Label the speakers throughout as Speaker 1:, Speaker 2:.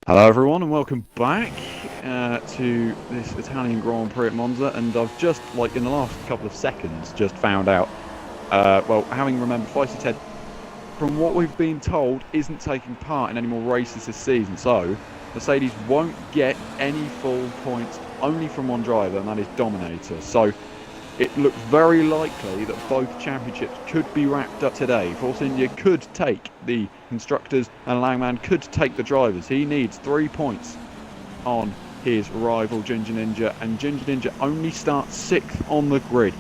Speaker 1: Hello everyone and welcome back to this Italian Grand Prix at Monza, and I've just, like in the last couple of seconds, just found out, well, having remembered Feisty Ted, from what we've been told, isn't taking part in any more races this season, so Mercedes won't get any full points, only from one driver, and that is Dominator. So it looks very likely that both championships could be wrapped up today. Force India could take the constructors and Langman could take the drivers. He needs 3 points on his rival Ginger Ninja, and Ginger Ninja only starts 6th on the grid.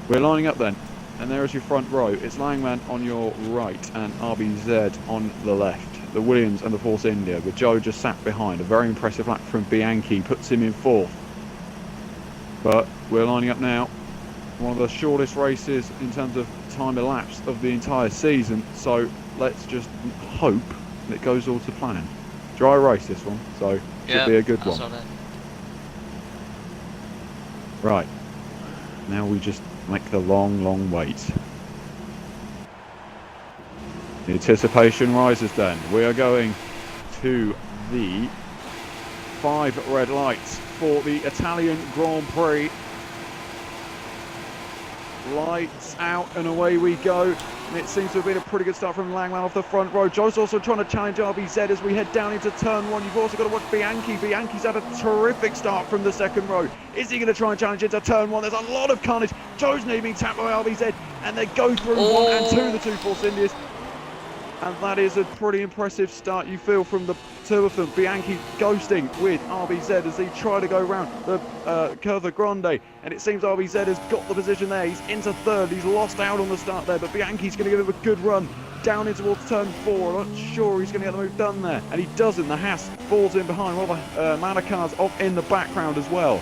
Speaker 1: We're lining up then, and there is your front row. It's Langman on your right and RBZ on the left. The Williams and the Force India, with Joe just sat behind. A very impressive lap from Bianchi puts him in 4th. But we're lining up now. One of the shortest races in terms of time elapsed of the entire season, so let's just hope it goes all to plan. Dry race this one, so should be a good one. Right, now we just make the long wait. The anticipation rises then. We are going to the 5 red lights for the Italian Grand Prix. Lights out and away we go, and it seems to have been a pretty good start from Langman off the front row. Joe's also trying to challenge RBZ as we head down into turn 1. You've also got to watch Bianchi. Bianchi's had a terrific start from the second row. Is he going to try and challenge into turn 1? There's a lot of carnage. Joe's nearly being tapped by RBZ, and they go through 1 and 2, the 2 Force Indias. And that is a pretty impressive start, you feel, from the two of them. Bianchi ghosting with RBZ as he try to go round the Curva Grande, and it seems RBZ has got the position there. He's into 3rd. He's lost out on the start there, but Bianchi's going to give him a good run down in towards turn 4. I'm not sure he's going to get the move done there, and he doesn't. The Haas falls in behind. One of the Manacars off in the background as well.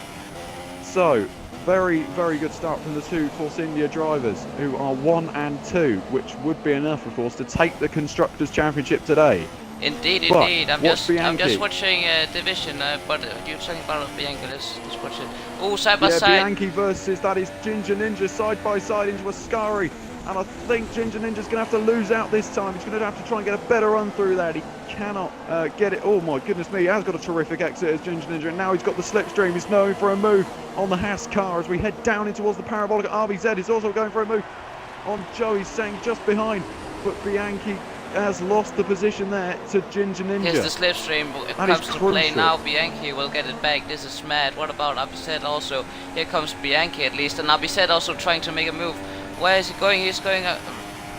Speaker 1: So very good start from the 2 Force India drivers, who are 1 and 2, which would be enough, of course, to take the Constructors' Championship today.
Speaker 2: Indeed. I'm just watching Division, but you're talking about Bianchi. Let's watch it. Oh, side by side.
Speaker 1: Bianchi versus, that is Ginger Ninja, side by side into Ascari. And I think Ginger Ninja's going to have to lose out this time. He's going to have to try and get a better run through that. He cannot get it. Oh my goodness me, he has got a terrific exit as Ginger Ninja, and now he's got the slipstream. He's going for a move on the Haas car as we head down in towards the parabolic. RBZ is also going for a move on Joe. He's staying just behind, but Bianchi has lost the position there to Ginger Ninja.
Speaker 2: Here's the slipstream. It comes to play now. Bianchi will get it back. This is mad. What about RBZ also? Here comes Bianchi at least, and RBZ also trying to make a move. Where is he going? He's going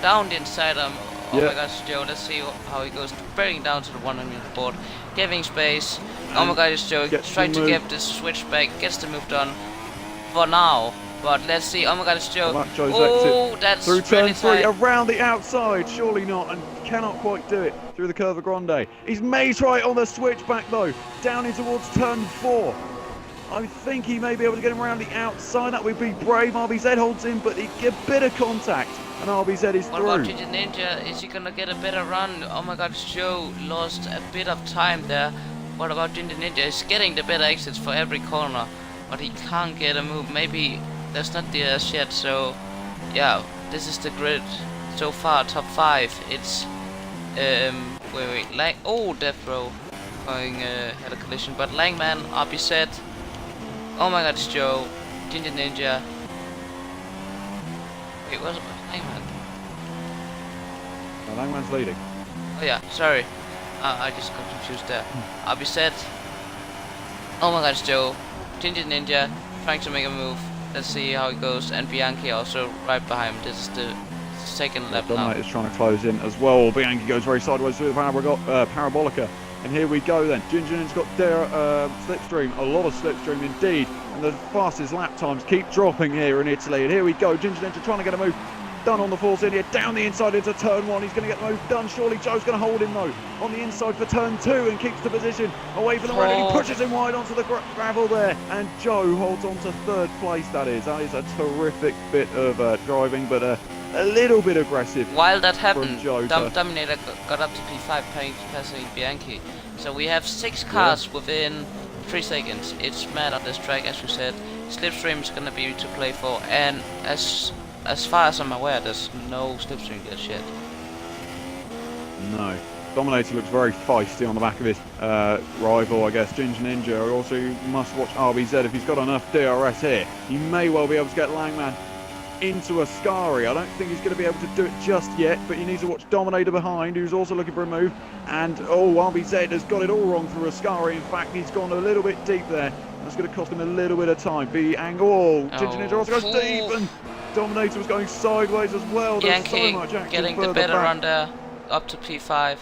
Speaker 2: down the inside. Oh my gosh, Joe. Let's see how he goes. Bearing down to the 100 board, giving space. Oh my gosh, Joe. Trying to get this switch back. Gets the move done for now. But let's see. Oh my gosh, Joe. Oh, that's
Speaker 1: through turn
Speaker 2: really
Speaker 1: 3, around the outside. Surely not, and cannot quite do it through the Curva Grande. He's made right on the switchback though. Down in towards turn 4. I think he may be able to get him around the outside. That would be brave. RBZ holds in, but he get a bit of contact, and RBZ is through.
Speaker 2: What about Ginger Ninja? Is he gonna get a better run? Oh my god, Joe lost a bit of time there. What about Ginger Ninja? He's getting the better exits for every corner, but he can't get a move. Maybe there's not the S yet, so yeah, this is the grid so far. Top 5. It's oh, Death Row going had a collision, but Langman, RBZ. Oh my god, it's Joe, Ginger Ninja. Wait, where's Langman?
Speaker 1: No, Langman's leading.
Speaker 2: Oh yeah, sorry. I just got confused there. RBZ. Oh my god, it's Joe, Ginger Ninja, trying to make a move. Let's see how it goes. And Bianchi also right behind him. This is the second lap now.
Speaker 1: Dominator's trying to close in as well. Bianchi goes very sideways through the parabolica. And here we go then. Ginger Ninja's got their slipstream, a lot of slipstream indeed. And the fastest lap times keep dropping here in Italy. And here we go. Ginger Ninja trying to get a move done on the Force India. Down the inside into turn 1. He's going to get the move done. Surely Joe's going to hold him though. On the inside for turn 2 and keeps the position away from the red. And he pushes him wide onto the gravel there. And Joe holds on to 3rd place, that is. That is a terrific bit of driving, but a little bit aggressive.
Speaker 2: While that happened, Dominator got up to P5, passing Bianchi. So we have 6 cars within 3 seconds. It's mad on this track, as you said. Slipstream is going to be to play for, and as far as I'm aware, there's no slipstream glitch yet.
Speaker 1: No. Dominator looks very feisty on the back of his rival, I guess. Ginger Ninja also must watch RBZ if he's got enough DRS here. He may well be able to get Langman into Ascari. I don't think he's going to be able to do it just yet, but you need to watch Dominator behind, who's also looking for a move. And, RBZ has got it all wrong through Ascari. In fact, he's gone a little bit deep there. That's going to cost him a little bit of time. Ginger Ninja also goes deep, and Dominator was going sideways as well. There's so much action
Speaker 2: getting the better run there, up to P5.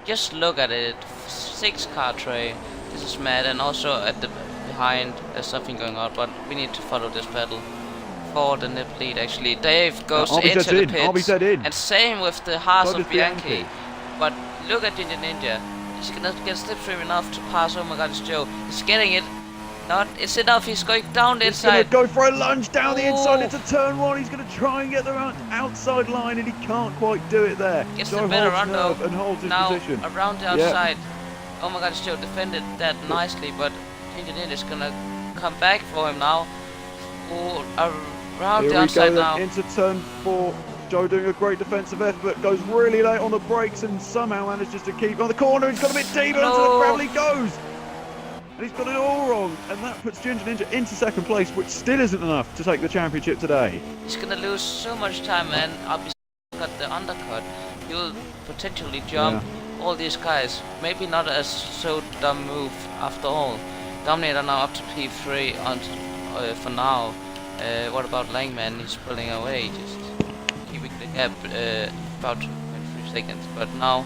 Speaker 2: Just look at it, 6-car tray. This is mad, and also at the behind there's something going on, but we need to follow this pedal. Forward in the lead actually. Dave goes into the pits, and same with the Haas of Bianchi. But look at Ginger Ninja. He's gonna get slipstream enough to pass. Oh my God, it's Joe. He's getting it. It's enough. He's going down the inside.
Speaker 1: He's going to go for a lunge down the inside into turn 1. He's going to try and get the outside line, and he can't quite do it there.
Speaker 2: Gets the better run though.
Speaker 1: And holds his
Speaker 2: now
Speaker 1: position.
Speaker 2: Around the outside. Oh my God, Joe defended that nicely, but Ginger Ninja is going to come back for him now. Around the outside now.
Speaker 1: Into turn 4. Joe doing a great defensive effort, but goes really late on the brakes and somehow manages to keep on the corner. He's got a bit deeper into the gravel he goes. And he's got it all wrong, and that puts Ginger Ninja into second place, which still isn't enough to take the championship today.
Speaker 2: He's going to lose so much time, and obviously got the undercut. He'll potentially jump all these guys. Maybe not a so dumb move after all. Dominator now up to P3 for now. What about Langman? He's pulling away, just keeping the gap about 3 seconds. But now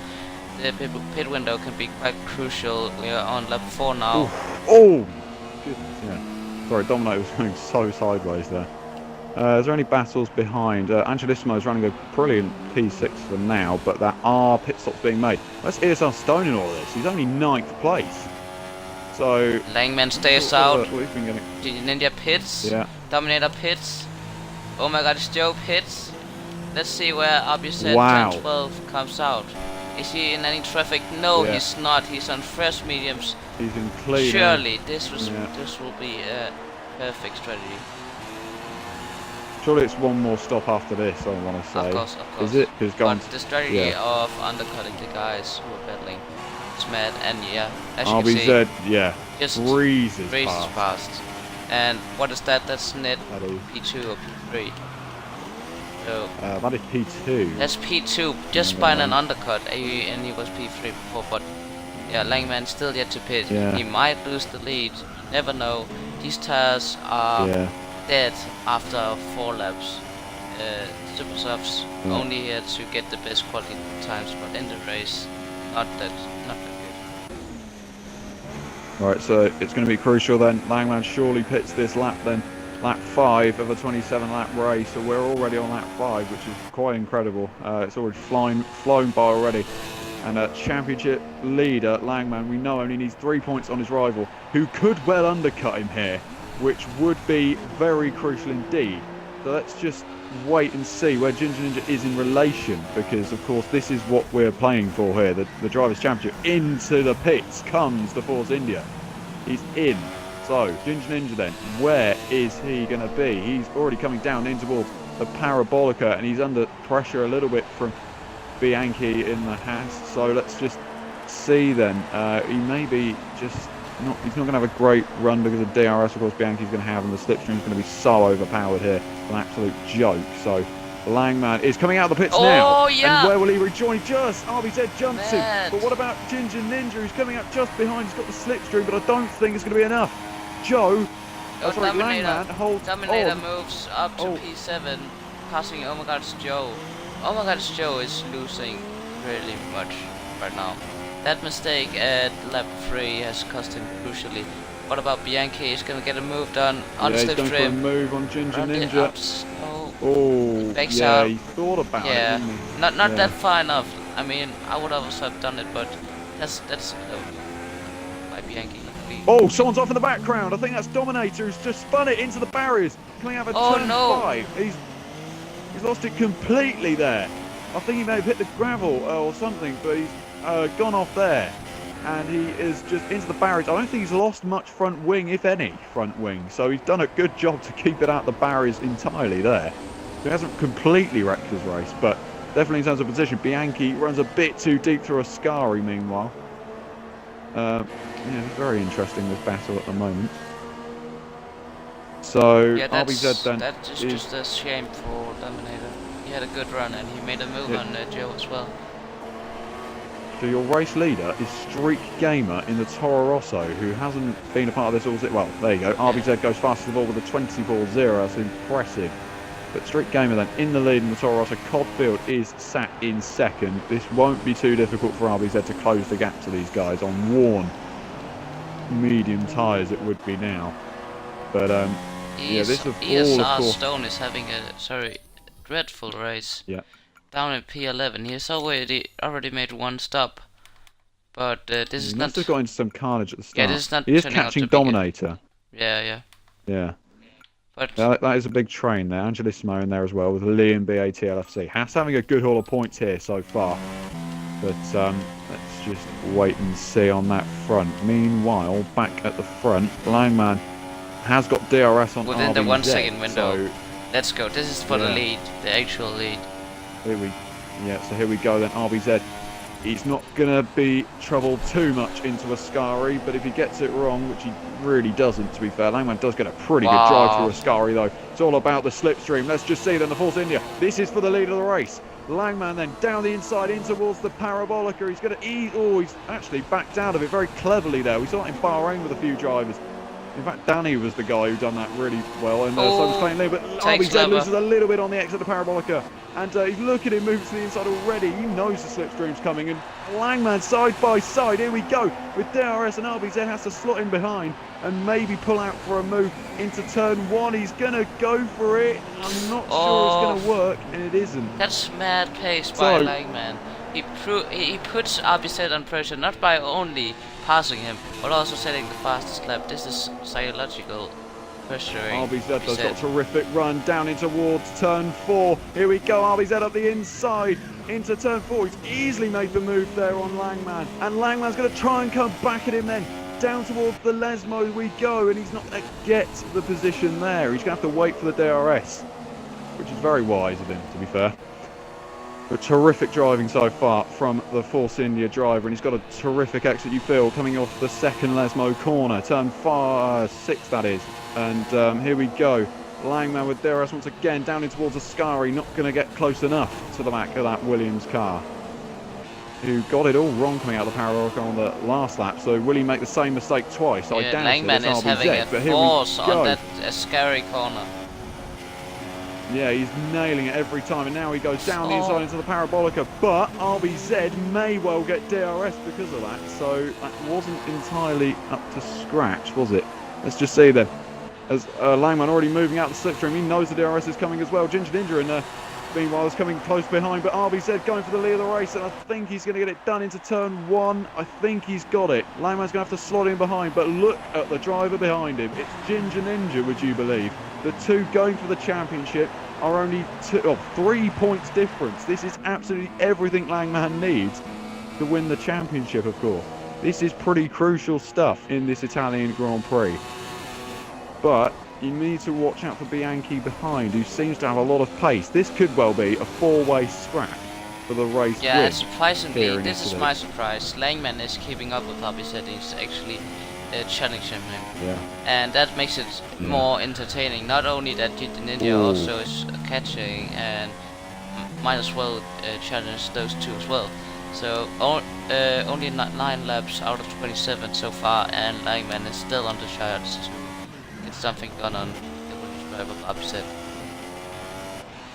Speaker 2: the pit window can be quite crucial. We are on lap 4 now.
Speaker 1: Oh! Yeah. Sorry, Dominator was going so sideways there. Is there any battles behind? Angelissimo is running a brilliant P6 for now, but there are pit stops being made. Where's ESR Stone in all this? He's only 9th place. So
Speaker 2: Langman stays out.
Speaker 1: We've been getting...
Speaker 2: Ninja pits.
Speaker 1: Yeah.
Speaker 2: Dominator pits. Oh my God, it's Joe pits. Let's see where RBZ 1012 comes out. Is he in any traffic? No, he's not. He's on fresh mediums.
Speaker 1: He's in clean.
Speaker 2: Surely this will be a perfect strategy.
Speaker 1: Surely it's one more stop after this, I want to say.
Speaker 2: Of course.
Speaker 1: Is it?
Speaker 2: But the strategy of undercutting the guys who are battling is mad, and as you
Speaker 1: RBZ,
Speaker 2: can see, just
Speaker 1: breezes
Speaker 2: past. And what is that? That's net P2 or P3. So
Speaker 1: that is P2.
Speaker 2: That's P2, just by an undercut, and he was P3 before, but Langman still yet to pit. He might lose the lead, you never know. These tires are dead after 4 laps. Super Subs only here to get the best quality times, but in the race, not that good.
Speaker 1: Right, so it's going to be crucial then. Langman surely pits this lap then. Lap 5 of a 27-lap race, so we're already on lap 5, which is quite incredible. It's already flown by already. And a championship leader, Langman, we know only needs 3 points on his rival, who could well undercut him here, which would be very crucial indeed. So let's just wait and see where Ginger Ninja is in relation, because of course this is what we're playing for here, the Drivers' Championship. Into the pits comes the Force India. He's in. So, Ginger Ninja then, where is he going to be? He's already coming down in towards the Parabolica, and he's under pressure a little bit from Bianchi in the Haas. So let's just see then. He may be just not, he's not going to have a great run because of DRS, of course, Bianchi's going to have, and the slipstream is going to be so overpowered here. An absolute joke. So, Langman is coming out of the pits now. And where will he rejoin? Just RBZ jumps him. But what about Ginger Ninja, who's coming up just behind? He's got the slipstream, but I don't think it's going to be enough. Langman holds
Speaker 2: Dominator moves up to P7, passing Omega's Joe. Omega's Joe is losing really much right now. That mistake at lap 3 has cost him crucially. What about Bianchi? He's going to get a move done on the slipstream.
Speaker 1: He's going for a move on Ginger Ninja.
Speaker 2: Backs out.
Speaker 1: He thought about it, didn't he?
Speaker 2: Not that far enough. I mean, I would also have done it, but that's by Bianchi.
Speaker 1: Oh, someone's off in the background. I think that's Dominator who's just spun it into the barriers. Coming out of turn 5. He's lost it completely there. I think he may have hit the gravel or something, but he's gone off there. And he is just into the barriers. I don't think he's lost much front wing, if any, front wing. So he's done a good job to keep it out the barriers entirely there. He hasn't completely wrecked his race, but definitely in terms of position. Bianchi runs a bit too deep through Ascari, meanwhile. Yeah, very interesting, this battle at the moment. So,
Speaker 2: Yeah,
Speaker 1: RBZ then
Speaker 2: that is just a shame for Dominator. He had a good run and he made a move on Joe as well.
Speaker 1: So your race leader is Streak Gamer in the Toro Rosso, who hasn't been a part of this all. Well, there you go. RBZ goes fastest of all with a 24.0. That's impressive. But Streak Gamer then in the lead in the Toro Rosso. Codfield is sat in second. This won't be too difficult for RBZ to close the gap to these guys on worn medium tyres. It would be now. But yeah, this of all, of course.
Speaker 2: Stone is having a dreadful race.
Speaker 1: Yeah.
Speaker 2: Down in P11, he's already made one stop, but this is not.
Speaker 1: Must have got into some carnage at the start.
Speaker 2: Yeah, this is not.
Speaker 1: He is catching Dominator.
Speaker 2: Yeah. But
Speaker 1: that is a big train there. Angelissimo in there as well with Liam BATLFC. Haas having a good haul of points here so far, but let's just wait and see on that front. Meanwhile, back at the front, Langman has got DRS on
Speaker 2: within
Speaker 1: RBZ,
Speaker 2: the 1 second window.
Speaker 1: So,
Speaker 2: let's go. This is for the lead, the actual lead.
Speaker 1: So here we go then. RBZ, he's not gonna be troubled too much into Ascari, but if he gets it wrong, which he really doesn't, to be fair, Langman does get a pretty good drive through Ascari though. It's all about the slipstream. Let's just see then the Force India. This is for the lead of the race. Langman then down the inside in towards the Parabolica. He's going to ease. Oh, he's actually backed out of it very cleverly there. We saw it in Bahrain with a few drivers. In fact, Danny was the guy who done that really well, and so was Clayton Lee, but RBZ loses a little bit on the exit of the Parabolica, and look at him move to the inside already. He knows the slipstream's coming, and Langman side by side, here we go, with DRS, and RBZ has to slot in behind, and maybe pull out for a move into turn 1. He's going to go for it. I'm not sure it's going to work, and it isn't.
Speaker 2: That's mad pace by Langman. He puts RBZ on pressure, not by only passing him, but also setting the fastest lap. This is psychological pressuring.
Speaker 1: RBZ does got a terrific run down in towards turn 4. Here we go, RBZ up the inside into turn 4. He's easily made the move there on Langman, and Langman's going to try and come back at him then. Down towards the Lesmo we go, and he's not going to get the position there. He's going to have to wait for the DRS, which is very wise of him, to be fair. But terrific driving so far from the Force India driver, and he's got a terrific exit, you feel, coming off the second Lesmo corner, turn 6 that is. And here we go, Langman with DRS once again down in towards Ascari, not going to get close enough to the back of that Williams car, who got it all wrong coming out of the Parabolica on the last lap. So will he make the same mistake twice?
Speaker 2: Yeah,
Speaker 1: I doubt
Speaker 2: Langman
Speaker 1: it.
Speaker 2: is
Speaker 1: RBZ,
Speaker 2: having a force on that Ascari corner.
Speaker 1: Yeah, he's nailing it every time, and now he goes down the inside into the Parabolica, but RBZ may well get DRS because of that, so that wasn't entirely up to scratch, was it? Let's just see then. As Langman already moving out the slipstream, he knows the DRS is coming as well. Ginger Ninja in there, meanwhile, is coming close behind, but RBZ going for the lead of the race, and I think he's going to get it done into turn 1. I think he's got it. Langman's going to have to slot in behind, but look at the driver behind him. It's Ginger Ninja, would you believe? The two going for the championship are only 3 points difference. This is absolutely everything Langman needs to win the championship, of course. This is pretty crucial stuff in this Italian Grand Prix. But you need to watch out for Bianchi behind, who seems to have a lot of pace. This could well be a 4-way scrap for the race.
Speaker 2: Yeah, surprisingly, this is my surprise. Langman is keeping up with RBZ. He's actually challenging him.
Speaker 1: Yeah.
Speaker 2: And that makes it more entertaining. Not only that Ninja also is catching, and might as well challenge those two as well. So only 9 laps out of 27 so far, and Langman is still on the charts to get something done on the Williams driver upset.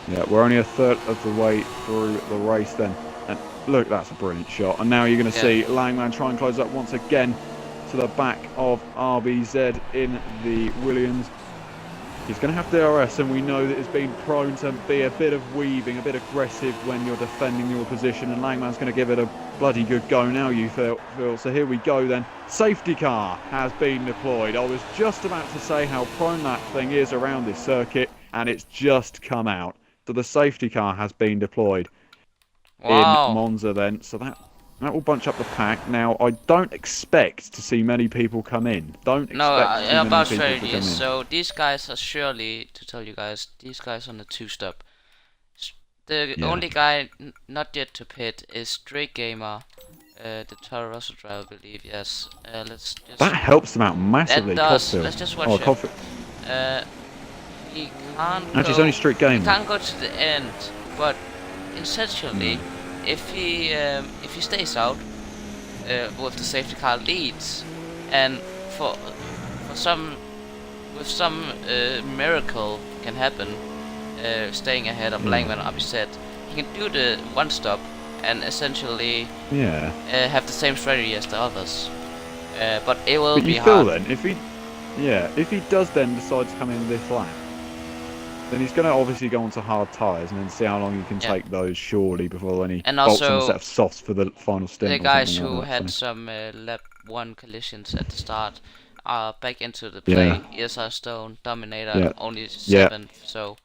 Speaker 1: Yeah, we're only a third of the way through the race then. And look, that's a brilliant shot. And now you're going to see Langman try and close up once again to the back of RBZ in the Williams. He's going to have DRS, and we know that it's been prone to be a bit of weaving, a bit aggressive when you're defending your position, and Langman's going to give it a bloody good go now, you feel. So here we go then. Safety car has been deployed. I was just about to say how prone that thing is around this circuit, and it's just come out. So the safety car has been deployed in Monza then. So that will bunch up the pack. Now, I don't expect to see many people come in.
Speaker 2: About 30. So these guys are surely, to tell you guys, these guys on the 2-stop The only guy not yet to pit is Straight Gamer, the Toro Rosso driver, I believe. Yes. Let's just.
Speaker 1: That helps them out massively.
Speaker 2: That does.
Speaker 1: Codfield.
Speaker 2: Let's just watch him. He can't.
Speaker 1: Actually, it's only Street Gamer.
Speaker 2: He can't go to the end, but essentially, if he stays out with the safety car leads, and for some miracle can happen, staying ahead of Langman, upset, he can do the one stop and essentially have the same strategy as the others. But it will be hard.
Speaker 1: Then, if he does then decide to come in this lap, then he's going to obviously go onto hard tyres and then see how long he can take those, surely, before any bolts on a set of softs for the final stint.
Speaker 2: The guys who had some lap 1 collisions at the start are back into the play. ESR Stone, Dominator, only 7th, so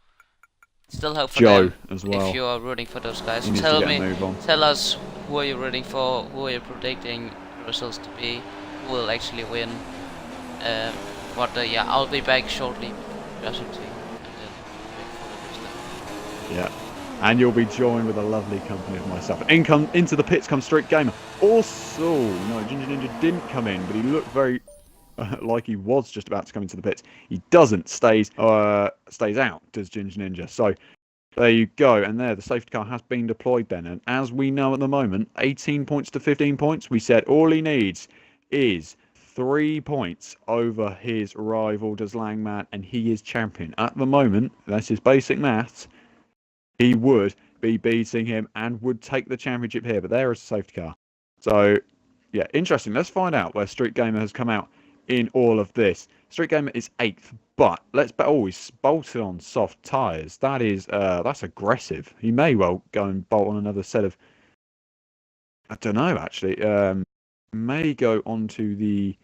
Speaker 2: still hope for them
Speaker 1: as well.
Speaker 2: If you are rooting for those guys. Tell us who are you rooting for, who are you predicting the results to be, who will actually win. I'll be back shortly.
Speaker 1: And you'll be joined with a lovely company of myself. Into the pits comes Street Gamer. Also, no, Ginger Ninja didn't come in, but he looked very like he was just about to come into the pits. He doesn't. Stays out, does Ginger Ninja. So there you go. And there, the safety car has been deployed then. And as we know at the moment, 18 points to 15 points. We said all he needs is 3 points over his rival, Des Langman, and he is champion. At the moment, that's his basic maths. He would be beating him and would take the championship here, but there is a safety car. So, yeah, interesting. Let's find out where Street Gamer has come out in all of this. Street Gamer is 8th, but he's bolted on soft tyres. That's aggressive. He may well go and bolt on another set of, I don't know, actually. May go onto the...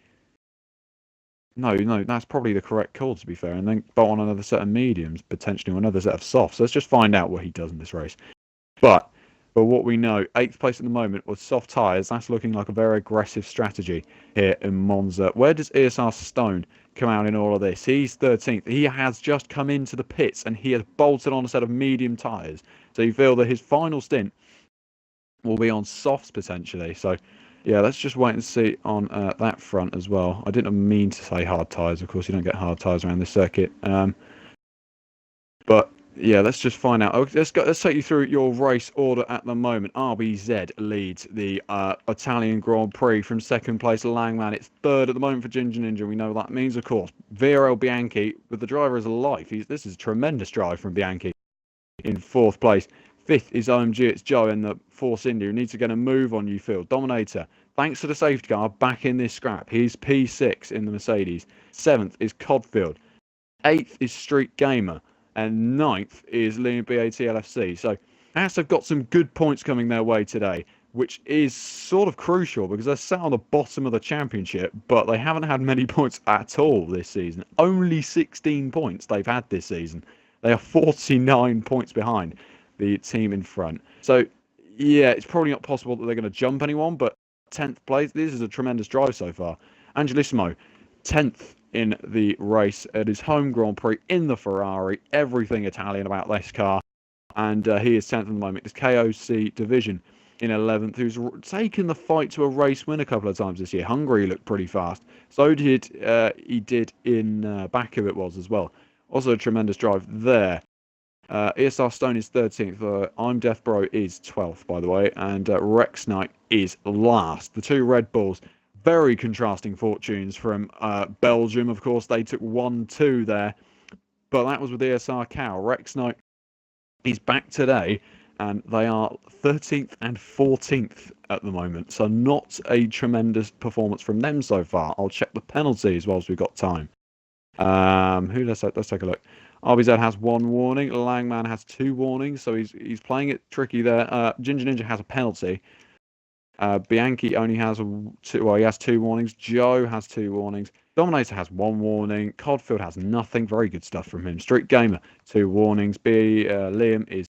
Speaker 1: No, that's probably the correct call, to be fair. And then bolt on another set of mediums, potentially, or another set of softs. So let's just find out what he does in this race. But what we know, 8th place at the moment with soft tyres. That's looking like a very aggressive strategy here in Monza. Where does ESR Stone come out in all of this? He's 13th. He has just come into the pits and he has bolted on a set of medium tyres. So you feel that his final stint will be on softs, potentially. So... yeah, let's just wait and see on that front as well. I didn't mean to say hard tyres. Of course, you don't get hard tyres around this circuit. But, yeah, let's just find out. Let's take you through your race order at the moment. RBZ leads the Italian Grand Prix from 2nd place. Langman, it's 3rd at the moment for Ginger Ninja. We know what that means, of course. VRL Bianchi, with the driver as a life. This is a tremendous drive from Bianchi in 4th place. 5th is OMG, it's Joe in the Force India, who needs to get a move on you, Phil. Dominator, thanks to the safety car, back in this scrap. He's P6 in the Mercedes. 7th is Codfield. 8th is Street Gamer. And 9th is Liam BAT LFC. So, As have got some good points coming their way today, which is sort of crucial because they're sat on the bottom of the championship, but they haven't had many points at all this season. Only 16 points they've had this season. They are 49 points behind the team in front. So, yeah, it's probably not possible that they're going to jump anyone, but 10th place, this is a tremendous drive so far. Angelissimo, 10th in the race at his home Grand Prix in the Ferrari. Everything Italian about this car. And he is 10th at the moment. It's KOC Division in 11th, who's taken the fight to a race win a couple of times this year. Hungary looked pretty fast. So did he did in Baku it was as well. Also a tremendous drive there. ESR Stone is 13th. I'm Death Bro is 12th, by the way. And Rex Knight is last. The two Red Bulls, very contrasting fortunes from Belgium. Of course, they took 1-2 there. But that was with ESR Cow. Rex Knight is back today. And they are 13th and 14th at the moment. So not a tremendous performance from them so far. I'll check the penalties whilst we've got time. Let's take a look. RBZ has 1 warning. Langman has 2 warnings, so he's playing it tricky there. Ginger Ninja has a penalty. Bianchi only has 2. Well, he has 2 warnings. Joe has 2 warnings. Dominator has 1 warning. Codfield has nothing. Very good stuff from him. Street Gamer 2 warnings. Liam is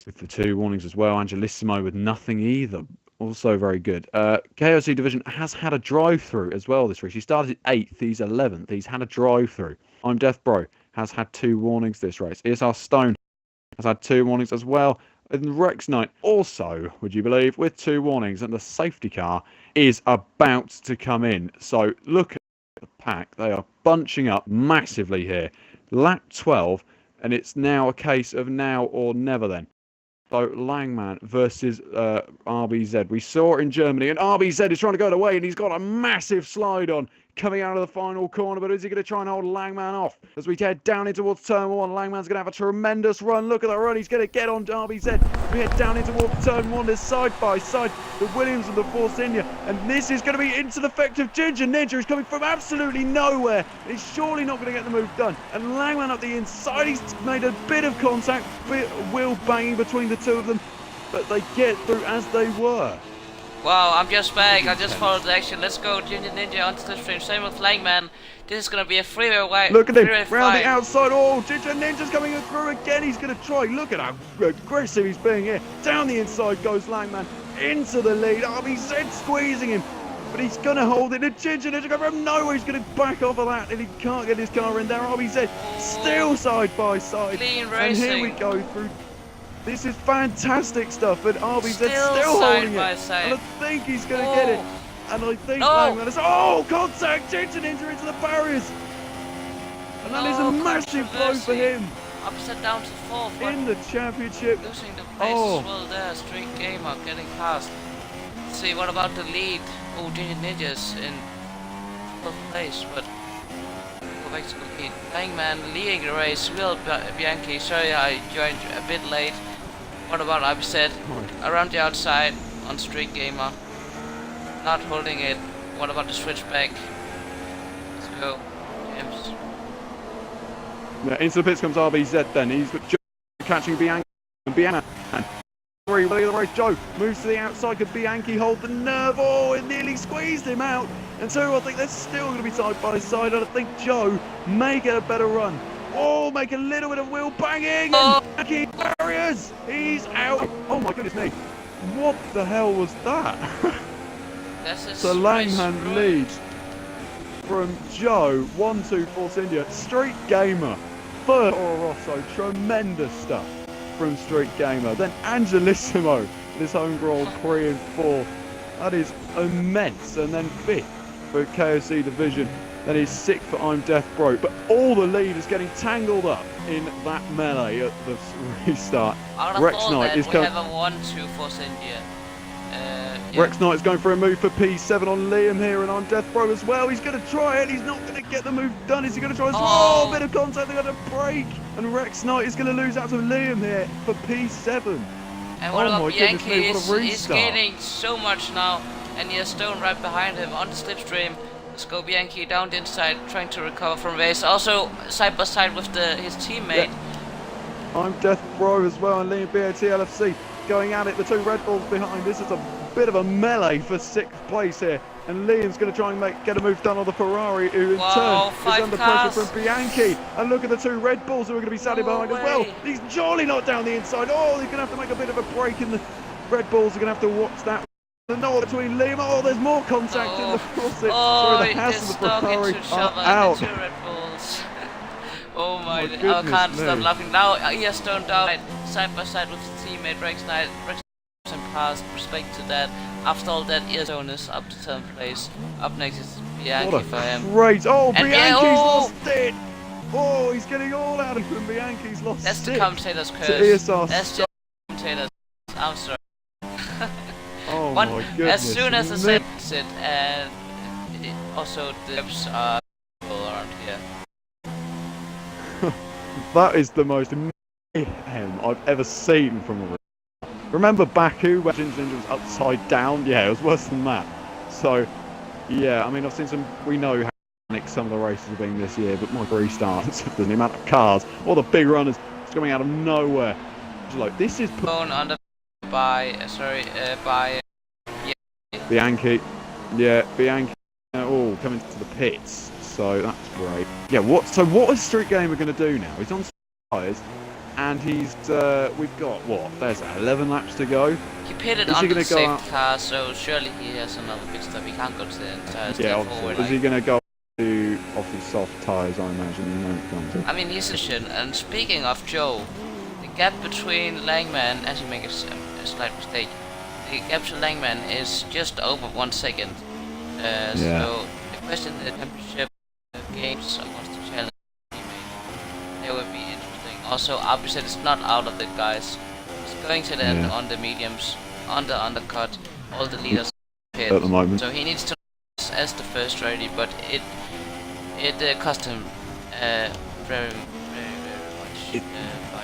Speaker 1: with the 2 warnings as well. Angelissimo with nothing either. Also very good. KOC Division has had a drive-through as well this race. He started 8th. He's 11th. He's had a drive-through. I'm Death Bro has had 2 warnings this race. ESR Stone has had 2 warnings as well. And Rex Knight also, would you believe, with 2 warnings, and the safety car is about to come in. So look at the pack. They are bunching up massively here. Lap 12, and it's now a case of now or never then. So Langman versus RBZ. We saw it in Germany, and RBZ is trying to go away, and he's got a massive slide on coming out of the final corner. But is he going to try and hold Langman off as we head down in towards turn 1? Langman's going to have a tremendous run. Look at that run. He's going to get on RBZ. We head down in towards turn 1. There's side by side the Williams and the Force India, and this is going to be into the effect of Ginger Ninja. He's coming from absolutely nowhere. He's surely not going to get the move done. And Langman up the inside. He's made a bit of contact, wheel banging between the 2 of them, but they get through as they were.
Speaker 2: Wow, I'm just back. I just followed the action. Let's go, Ginger Ninja onto the stream. Same with Langman. This is going to be a freeway wide.
Speaker 1: Look at him, round the outside. Oh, Ginger Ninja's coming through again. He's going to try. Look at how aggressive he's being here. Down the inside goes Langman into the lead. RBZ squeezing him, but he's going to hold it. And Ginger Ninja going from nowhere. He's going to back off of that, and he can't get his car in there. RBZ still side by side.
Speaker 2: Clean
Speaker 1: and
Speaker 2: racing.
Speaker 1: here we go through. This is fantastic stuff, and RBZ still
Speaker 2: side
Speaker 1: holding
Speaker 2: by
Speaker 1: it.
Speaker 2: side.
Speaker 1: And I think he's going to get it. And I think Langman is... Oh, contact! Ginger Ninja into the barriers. And that is a massive blow for him.
Speaker 2: Upset down to 4th.
Speaker 1: In the championship.
Speaker 2: Losing the place as well there. Street Gamer getting past. Let's see, what about the lead? Oh, Ginger Ninja's in 4th place, but... Go back to the lead. Langman leading the race. Will Bianchi, sorry I joined a bit late. What about Upset? Around the outside on Street Gamer. Not holding it. What about the switchback? Let's go. James.
Speaker 1: Yeah, into the pits comes RBZ then. He's got Joe catching Bianchi. And Bianchi. Three, the race. Joe moves to the outside. Could Bianchi hold the nerve? Oh, it nearly squeezed him out. And so I think they're still going to be side by side. And I think Joe may get a better run. Oh, make a little bit of wheel banging. And Bianchi barriers. He's out. Oh my goodness me. What the hell was that? So Langman leads from Joe, 1-2 Force India, Street Gamer, third Toro Rosso, tremendous stuff from Street Gamer. Then Angelissimo, this home Grand Prix in 4th, that is immense. And then 5th for KOC Division, then he's 6th for I'm Death Bro. But all the leaders getting tangled up in that melee at the restart.
Speaker 2: Rex Knight is coming. We have a 1-2 Force India.
Speaker 1: Yeah. Rex Knight is going for a move for P7 on Liam here, and on Death Bro as well. He's going to try it. He's not going to get the move done. Is he going to try as well? Oh, bit of contact. They're going to break. And Rex Knight is going to lose out to Liam here for P7.
Speaker 2: And what about Bianchi? He's gaining so much now. And he has Stone right behind him on the slipstream. Let's go Bianchi down the inside, trying to recover from race. Also side by side with his teammate.
Speaker 1: Yeah. I'm Death Bro as well, and Liam BAT LFC going at it. The 2 Red Bulls behind. This is a bit of a melee for 6th place here, and Liam's going to try and get a move done on the Ferrari, who in turn is under pressure from Bianchi. And look at the 2 Red Bulls who are going to be standing behind as well. He's jolly not down the inside. Oh, they're going to have to make a bit of a break, and the Red Bulls are going to have to watch that. The knot between Liam. Oh, there's more contact in the Fawcett. Sorry, the Haas and the Ferrari are out.
Speaker 2: The 2 Red Bulls. Oh my, I can't stop laughing. Now he has Stone down side by side with his teammate Rex Knight. Past, respect to that. After all that, Stone is up to 10th place. Up next is Bianchi for him.
Speaker 1: Great! Oh, and Bianchi's lost it! Oh, he's getting all out of him. Bianchi's lost it.
Speaker 2: That's the commentator's curse. That's the commentator's. I'm sorry.
Speaker 1: Oh my goodness.
Speaker 2: As soon as I said it, and also the lips are around here.
Speaker 1: That is the most mayhem I've ever seen from a race. Remember Baku where Ginger Ninja was upside down? Yeah, it was worse than that. So, yeah, I mean, I've seen some, we know how some of the races have been this year, but my restarts, the amount of cars, all the big runners, it's coming out of nowhere. It's like, this is...
Speaker 2: Phone under by
Speaker 1: Bianchi. Yeah, Bianchi. Oh, coming to the pits. So, that's great. Yeah, what is Street Gamer going to do now? He's on tyres. And he's, we've got, what, there's 11 laps to go.
Speaker 2: He pitted on the safety car, so surely he has another pit stop. He can't go to the entire
Speaker 1: yeah, obviously. Is he going to go to, obviously, soft tyres, I imagine, he won't come to.
Speaker 2: I mean, he's a shit. And speaking of Joe, the gap between Langman, as you make a slight mistake, the gap to Langman is just over 1 second. So the question in the championship games wants to challenge they will be interesting. Also, Abisset is not out of the guys. He's going to land on the mediums, on the undercut. All the leaders hit
Speaker 1: at the moment.
Speaker 2: So he needs to as the first ready, but it cost him very much.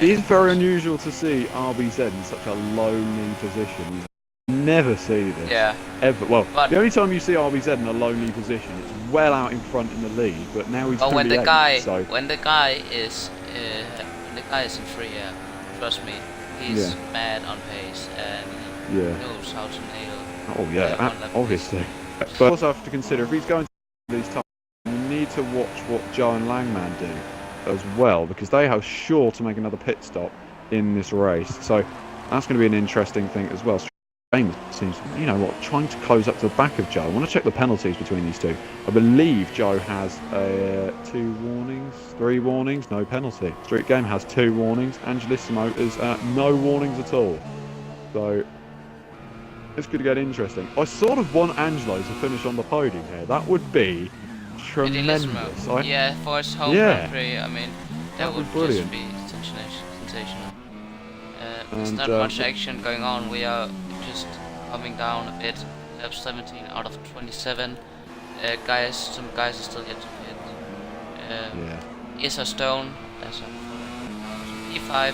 Speaker 1: It is very unusual to see RBZ in such a lonely position. You never see this.
Speaker 2: Yeah.
Speaker 1: Ever. Well, the only time you see RBZ in a lonely position, it's well out in front in the lead. But now he's. But
Speaker 2: when the
Speaker 1: 28,
Speaker 2: guy,
Speaker 1: so.
Speaker 2: when the guy is in free air, trust me, he's mad on pace and he knows how to nail.
Speaker 1: Oh yeah, obviously. But you also have to consider if he's going to these times, you need to watch what Joe and Langman do as well, because they are sure to make another pit stop in this race. So that's going to be an interesting thing as well. James seems, you know what, trying to close up to the back of Joe. I want to check the penalties between these two. I believe Joe has 2 warnings, 3 warnings, no penalty. Street Game has 2 warnings. Angelissimo is no warnings at all. So it's going to get interesting. I sort of want Angelo to finish on the podium here. That would be tremendous.
Speaker 2: Yeah, for his home Grand Prix, I mean, that would just be sensational. There's not much action going on. We are just coming down a bit. Lap 17 out of 27. Some guys are still yet to hit. Issa Stone, that's P5,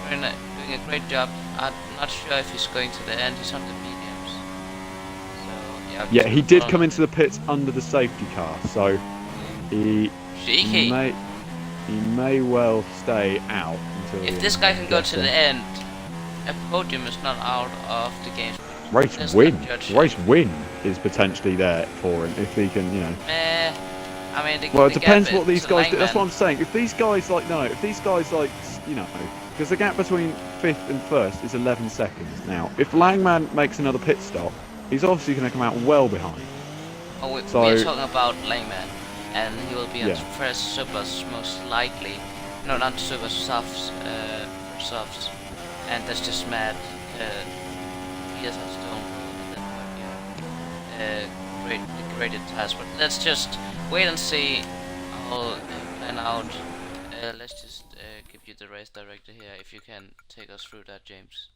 Speaker 2: doing a great job. I'm not sure if he's going to the end. He's on the mediums. So,
Speaker 1: yeah, he did come into the pits under the safety car, so he may well stay out until.
Speaker 2: If this guy can go to the end, a podium is not out of the game.
Speaker 1: Race win is potentially there for him if he can, you know.
Speaker 2: I mean,
Speaker 1: it depends what these guys do. That's what I'm saying. If these guys you know, because the gap between 5th and 1st is 11 seconds now. If Langman makes another pit stop, he's obviously going to come out well behind.
Speaker 2: Oh, we're talking about Langman, and he will be on first supers most likely. No, not supers, softs, and that's just mad. He has a stone great task, but let's just wait and see how plan out. Let's just give you the race director here, if you can take us through that, James.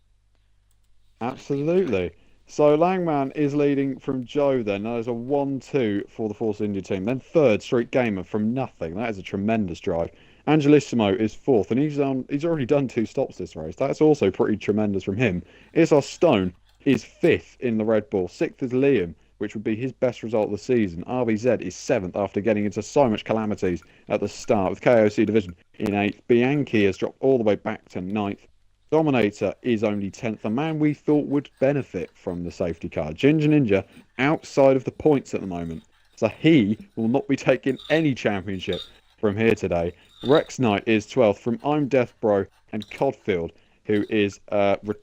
Speaker 1: Absolutely. So Langman is leading from Joe then. That is a 1-2 for the Force India team. Then 3rd, Street Gamer from nothing. That is a tremendous drive. Angelissimo is 4th, and he's already done 2 stops this race. That's also pretty tremendous from him. Issa Stone is 5th in the Red Bull. 6th is Liam, which would be his best result of the season. RVZ is 7th after getting into so much calamities at the start with KOC division in 8th. Bianchi has dropped all the way back to 9th. Dominator is only 10th, a man we thought would benefit from the safety car. Ginger Ninja outside of the points at the moment, so he will not be taking any championship from here today. Rex Knight is 12th from I'm Death Bro and Codfield, who is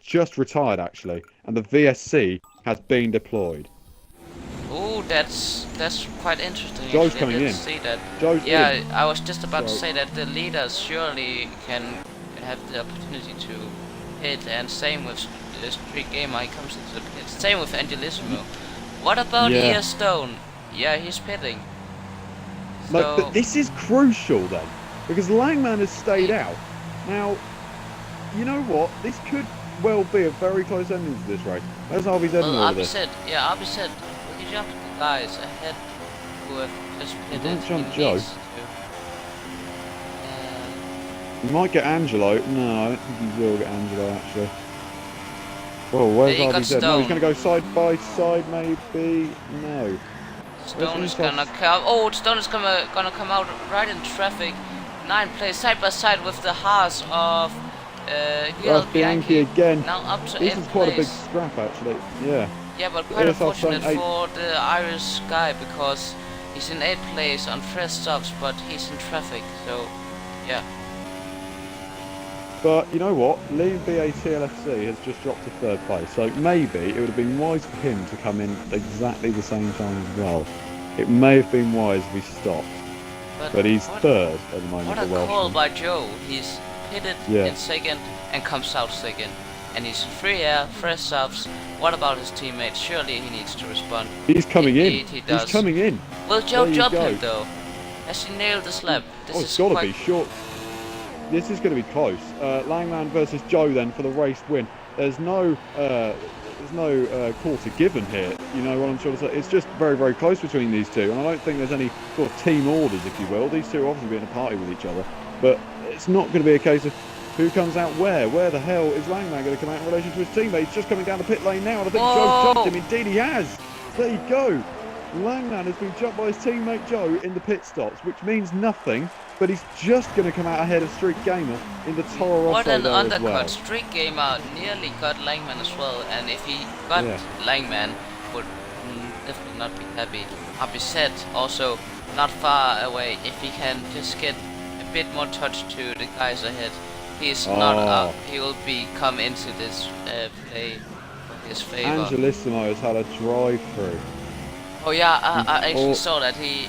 Speaker 1: just retired actually, and the VSC has been deployed.
Speaker 2: Oh, that's quite interesting.
Speaker 1: Joe's coming in.
Speaker 2: See that.
Speaker 1: Joe's in.
Speaker 2: I was just about to say that the leaders surely can have the opportunity to hit, and same with the Street Gamer. He comes into the pit. Same with Angelissimo. What about Ia Stone? Yeah, he's pitting.
Speaker 1: So, but this is crucial then, because Langman has stayed out. Now, you know what? This could well be a very close ending to this race. There's RBZ in all of this.
Speaker 2: RBZ, he jumped the guys ahead who have just pitted.
Speaker 1: Don't jump Joe. You might get Angelo. No, I don't think he will get Angelo actually. Well, where's RBZ? No, he's going to go side by side maybe. No.
Speaker 2: Stone is gonna come. Oh, Stone is gonna come out right in traffic. 9 plays side by side with the Haas of
Speaker 1: Bianchi again.
Speaker 2: Now up to
Speaker 1: this is quite a big scrap actually. Yeah.
Speaker 2: Yeah, but quite unfortunate for the Irish guy, because he's in 8th place on fresh stops, but he's in traffic. So, yeah.
Speaker 1: But you know what? Liam BA TLFC has just dropped to 3rd place, so maybe it would have been wise for him to come in exactly the same time as well. It may have been wise if he stopped. But he's 3rd at the moment.
Speaker 2: What a call by Joe. He's hit it in second and comes out second. And he's in free air, fresh softs. What about his teammates? Surely he needs to respond.
Speaker 1: He's coming
Speaker 2: Indeed,
Speaker 1: in.
Speaker 2: He does.
Speaker 1: He's coming in.
Speaker 2: Will Joe jump him though? Has he nailed this lap?
Speaker 1: It's got to be short. This is going to be close. Langland versus Joe then for the race win. There's no quarter given here. You know what I'm trying to say? It's just very, very close between these two, and I don't think there's any sort of team orders, if you will. These two are obviously being a party with each other, but it's not going to be a case of who comes out where. Where the hell is Langland going to come out in relation to his teammate? He's just coming down the pit lane now, and I think Joe jumped him. Indeed he has. There you go. Langland has been jumped by his teammate Joe in the pit stops, which means nothing, but he's just going to come out ahead of Street Gamer in the Toro Rosso.
Speaker 2: What an undercut.
Speaker 1: Well.
Speaker 2: Street Gamer nearly got Langman as well, and if he got Langman, would definitely not be happy. Upset also not far away. If he can just get a bit more touch to the guys ahead, he's not. He will come into this play for his favor.
Speaker 1: Angelissimo has had a drive through.
Speaker 2: Oh yeah, I actually saw that he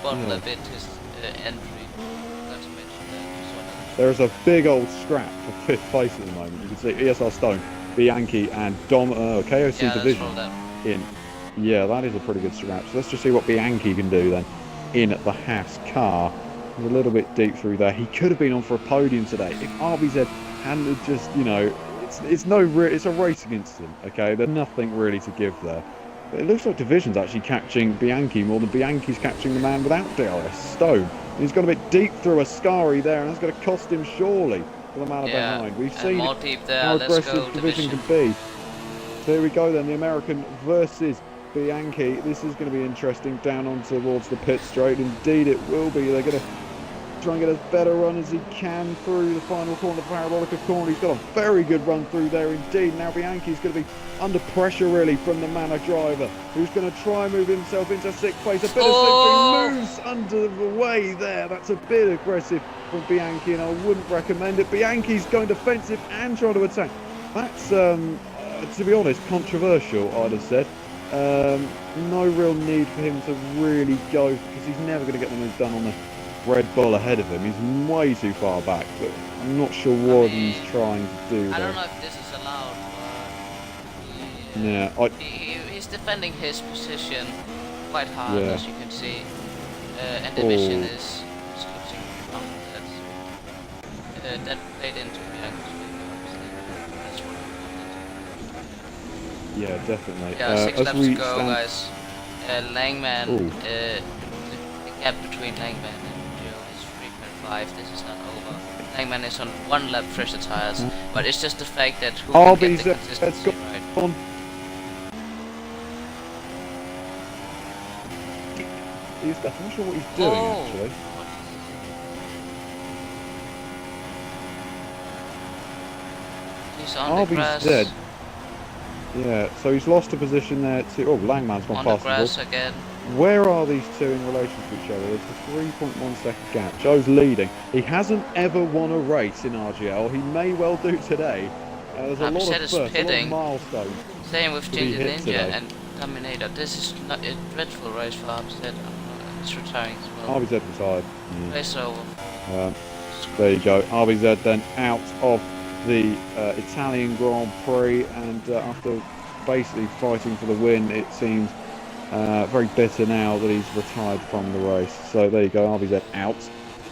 Speaker 2: bottled a bit his entry. Not to mention that.
Speaker 1: There is a big old scrap for 5th place at the moment. You can see ESR Stone, Bianchi, and KOC Division in. Yeah, that is a pretty good scrap. So let's just see what Bianchi can do then in the Haas car. He's a little bit deep through there. He could have been on for a podium today if RBZ hadn't just, you know, it's a racing incident. Okay, there's nothing really to give there. It looks like Division's actually catching Bianchi more than Bianchi's catching the man without DRS, Stone. He's gone a bit deep through Ascari there, and that's going to cost him surely for the man behind. We've seen how aggressive Division can be. So here we go then, the American versus Bianchi. This is going to be interesting down on towards the pit straight. Indeed it will be. They're going to try and get as better run as he can through the final corner, the Parabolica corner. He's got a very good run through there indeed. Now Bianchi's going to be under pressure really from the Manor driver, who's going to try and move himself into 6th place. A bit of slippery moves under the way there. That's a bit aggressive from Bianchi, and I wouldn't recommend it. Bianchi's going defensive and trying to attack. That's, to be honest, controversial, I'd have said. No real need for him to really go, because he's never going to get the move done on the Red Bull ahead of him. He's way too far back, but I'm not sure what he's trying to do.
Speaker 2: I don't know if this is allowed, but he's defending his position quite hard, as you can see, and Division is losing on that. That played into
Speaker 1: definitely.
Speaker 2: Yeah, 6 laps to go, guys. Langman, the gap between Langman and Joe is 3.5. This is not over. Langman is on 1 lap fresher tires, but it's just the fact that who can get the consistency right.
Speaker 1: I'm not sure what he's doing actually.
Speaker 2: He's on the grass.
Speaker 1: Dead. Yeah, so he's lost a position there to... Oh, Langman's gone past
Speaker 2: on the grass again.
Speaker 1: Where are these two in relation to each other? There's a 3.1 second gap. Joe's leading. He hasn't ever won a race in RGL. He may well do today. There's a lot of firsts, a lot of milestones.
Speaker 2: Same with Ginger Ninja and Dominator. This is not a dreadful race for Armstead. He's retiring as well.
Speaker 1: RBZ retired.
Speaker 2: Race over.
Speaker 1: There you go. RBZ then out of the Italian Grand Prix, and after basically fighting for the win, it seems very bitter now that he's retired from the race. So there you go, RBZ out.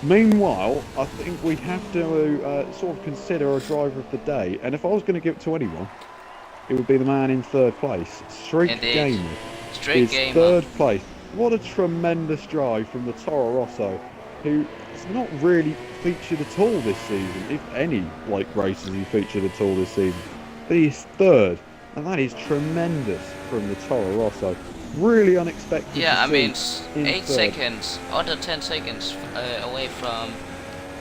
Speaker 1: Meanwhile, I think we have to sort of consider a driver of the day, and if I was going to give it to anyone, it would be the man in 3rd place, Streak Gamer.
Speaker 2: Streak Gamer.
Speaker 1: 3rd place. What a tremendous drive from the Toro Rosso, who is not really featured at all this season, if any races he featured at all this season. But he's 3rd, and that is tremendous from the Toro Rosso. Really unexpected.
Speaker 2: Yeah, I mean, 8 seconds, under 10 seconds away from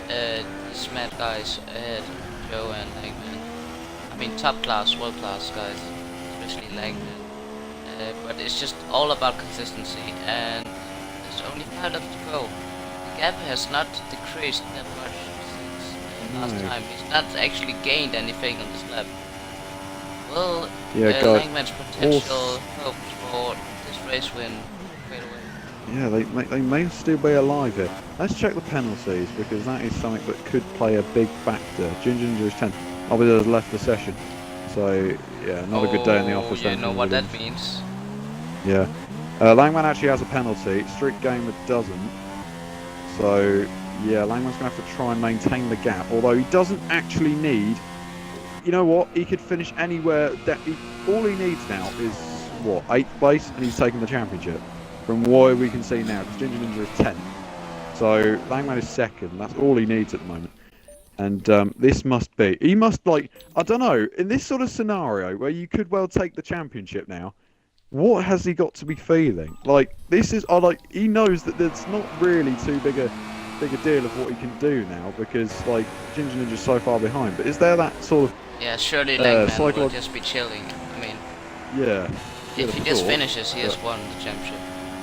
Speaker 2: these mad guys ahead, Joe and Langman. I mean, top class, world class guys, especially Langman. But it's just all about consistency, and there's only 5 laps to go. The gap has not decreased that much since last time. He's not actually gained anything on this lap. Well, Langman's potential hopes for this race win fade away.
Speaker 1: Yeah, they may still be alive here. Let's check the penalties because that is something that could play a big factor. Ginger is 10. Obviously, has left the session. So, yeah, not a good day in the office then.
Speaker 2: You know what that means.
Speaker 1: Yeah. Langman actually has a penalty. Street Gamer doesn't. So, yeah, Langman's going to have to try and maintain the gap. Although he doesn't actually need... You know what? He could finish anywhere. All he needs now is, what, 8th place? And he's taking the championship. From what we can see now, because Ginger Ninja is 10th. So, Langman is 2nd. That's all he needs at the moment. And this must be... He must, like... I don't know. In this sort of scenario, where you could well take the championship now, what has he got to be feeling? Like, this is... he knows that there's not really too big a deal of what he can do now, because, like, Ginger Ninja's so far behind. But is there that sort of...
Speaker 2: Yeah, surely Langman will just be chilling. I mean...
Speaker 1: Yeah.
Speaker 2: If he just finishes, he has won the championship.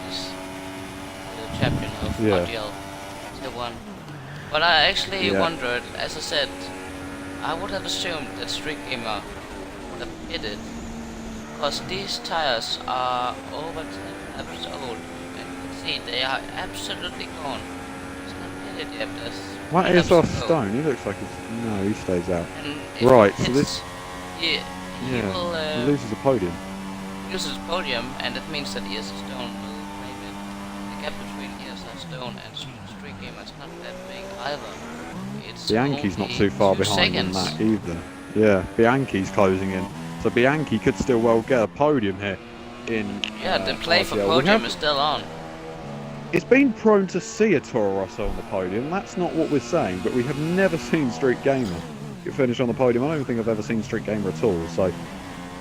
Speaker 2: He's the champion of RGL. He's the one. But I actually wondered, as I said, I would have assumed that Street Gamer would have hit it. Because these tires are over 10 laps old. And you can see they are absolutely gone. It's not hit it yet.
Speaker 1: What is off Stone? He looks like he's... No, he stays out.
Speaker 2: Right,
Speaker 1: so this...
Speaker 2: He will...
Speaker 1: he loses a podium.
Speaker 2: Uses podium, and it means that ESR Stone will claim it. The gap between ESR Stone and Street Gamer is not that big either. It's
Speaker 1: Bianchi's not too far behind on that either. Yeah, Bianchi's closing in. So Bianchi could still well get a podium here in...
Speaker 2: Yeah, the play for podium is still on.
Speaker 1: It's been prone to see a Toro Rosso on the podium, that's not what we're saying, but we have never seen Street Gamer finish on the podium. I don't think I've ever seen Street Gamer at all, so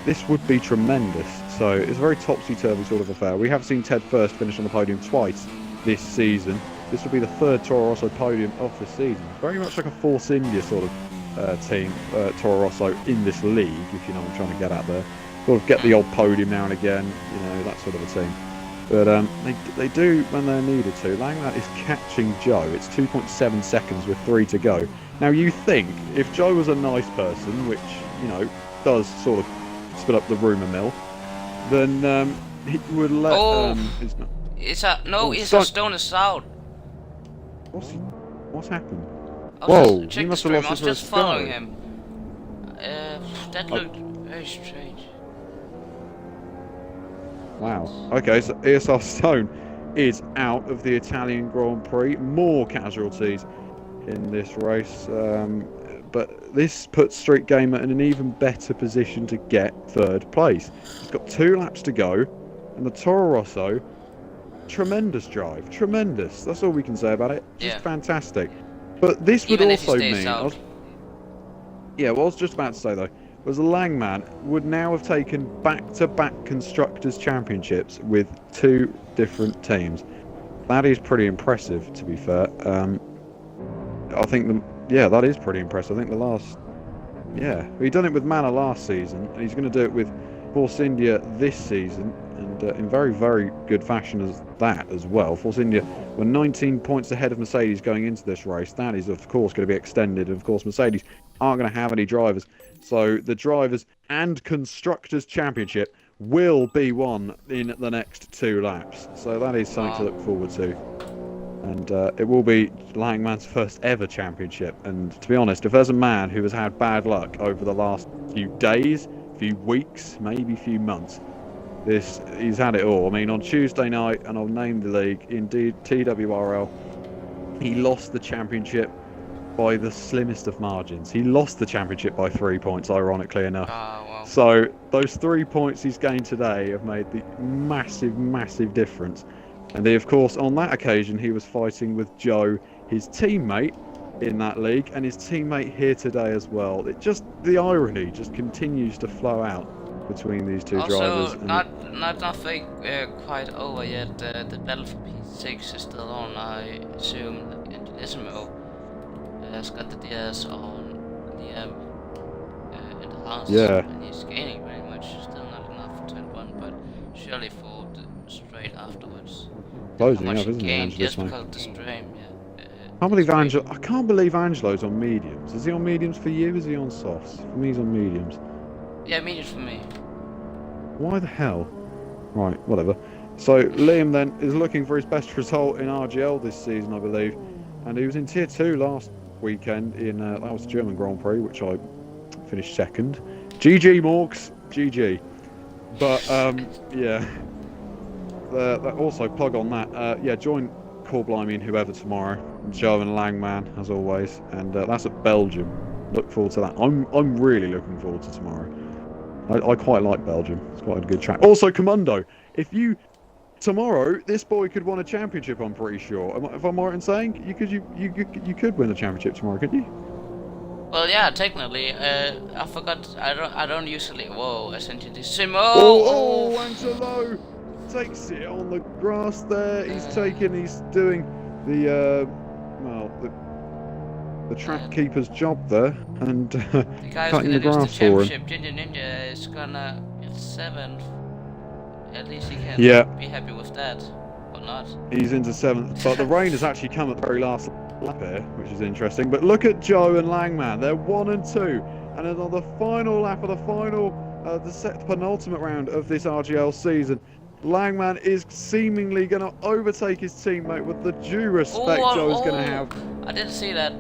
Speaker 1: this would be tremendous. So it's a very topsy-turvy sort of affair. We have seen Ted First finish on the podium twice this season. This will be the 3rd Toro Rosso podium of the season. Very much like a Force India sort of team, Toro Rosso in this league, if you know what I'm trying to get at there. Sort of get the odd podium now and again, you know, that sort of a team. But they do when they're needed to. Langman is catching Joe. It's 2.7 seconds with 3 to go. Now you think, if Joe was a nice person, which, you know, does sort of spit up the rumour mill, then he would let...
Speaker 2: Stone is out.
Speaker 1: What's happened?
Speaker 2: Whoa, he must have lost his just following him. That looked very strange.
Speaker 1: Wow. Okay, so ESR Stone is out of the Italian Grand Prix. More casualties in this race. But this puts Street Gamer in an even better position to get 3rd place. He's got 2 laps to go. And the Toro Rosso, tremendous drive. Tremendous. That's all we can say about it. Just fantastic. But this would also mean... what I was just about to say, though, was Langman would now have taken back-to-back Constructors' Championships with 2 different teams. That is pretty impressive, to be fair. I think that is pretty impressive. I think the last... Yeah, he done it with Manor last season, and he's going to do it with Force India this season, and in very, very good fashion as that as well. Force India were 19 points ahead of Mercedes going into this race. That is, of course, going to be extended. And, of course, Mercedes aren't going to have any drivers. So the Drivers' and Constructors' Championship will be won in the next 2 laps. So that is something to look forward to. And it will be Langman's first ever championship. And to be honest, if there's a man who has had bad luck over the last few days, few weeks, maybe few months, he's had it all. I mean, on Tuesday night, and I'll name the league, indeed TWRL, he lost the championship by the slimmest of margins. He lost the championship by 3 points, ironically enough.
Speaker 2: Wow.
Speaker 1: So those 3 points he's gained today have made the massive, massive difference. And of course, on that occasion, he was fighting with Joe, his teammate in that league, and his teammate here today as well. The irony just continues to flow out between these 2 drivers.
Speaker 2: Also, nothing quite over yet. The battle for P6 is still on. I assume that Angelissimo has got the DS on Liam in the house, and he's gaining very much. Still not enough for 21, but surely for the straight afterwards.
Speaker 1: Closing up, isn't it?
Speaker 2: Just because of the stream,
Speaker 1: I can't believe Angelo's on mediums. Is he on mediums for you? Is he on softs? For me, he's on mediums.
Speaker 2: Yeah, mediums for me.
Speaker 1: Why the hell? Right, whatever. So Liam then is looking for his best result in RGL this season, I believe, and he was in Tier 2 last weekend in that was the German Grand Prix, which I finished second. GG Morgs, GG. But yeah, also plug on that. Yeah, join Call Blimey and whoever tomorrow. Joe and Langman as always, and that's at Belgium. Look forward to that. I'm really looking forward to tomorrow. I quite like Belgium. It's quite a good track. Also, Commando. If you tomorrow, this boy could win a championship. I'm pretty sure. If I'm right in saying, you could win a championship tomorrow, couldn't you?
Speaker 2: Well, yeah, technically. I forgot. I don't usually. Whoa! I sent you this sim.
Speaker 1: Oh, Angelo takes it on the grass there. He's doing the the track keeper's job there, and
Speaker 2: the guy
Speaker 1: cutting the
Speaker 2: who's gonna
Speaker 1: grass
Speaker 2: lose
Speaker 1: for
Speaker 2: the
Speaker 1: him.
Speaker 2: championship, Ginger Ninja, is gonna get 7th. At least he can be happy with that, or not.
Speaker 1: He's into 7th, but the rain has actually come at the very last lap here, which is interesting. But look at Joe and Langman; they're 1 and 2, and then on the final lap of the final, the penultimate round of this RGL season, Langman is seemingly going to overtake his teammate with the due respect Joe's going to have.
Speaker 2: I didn't see that.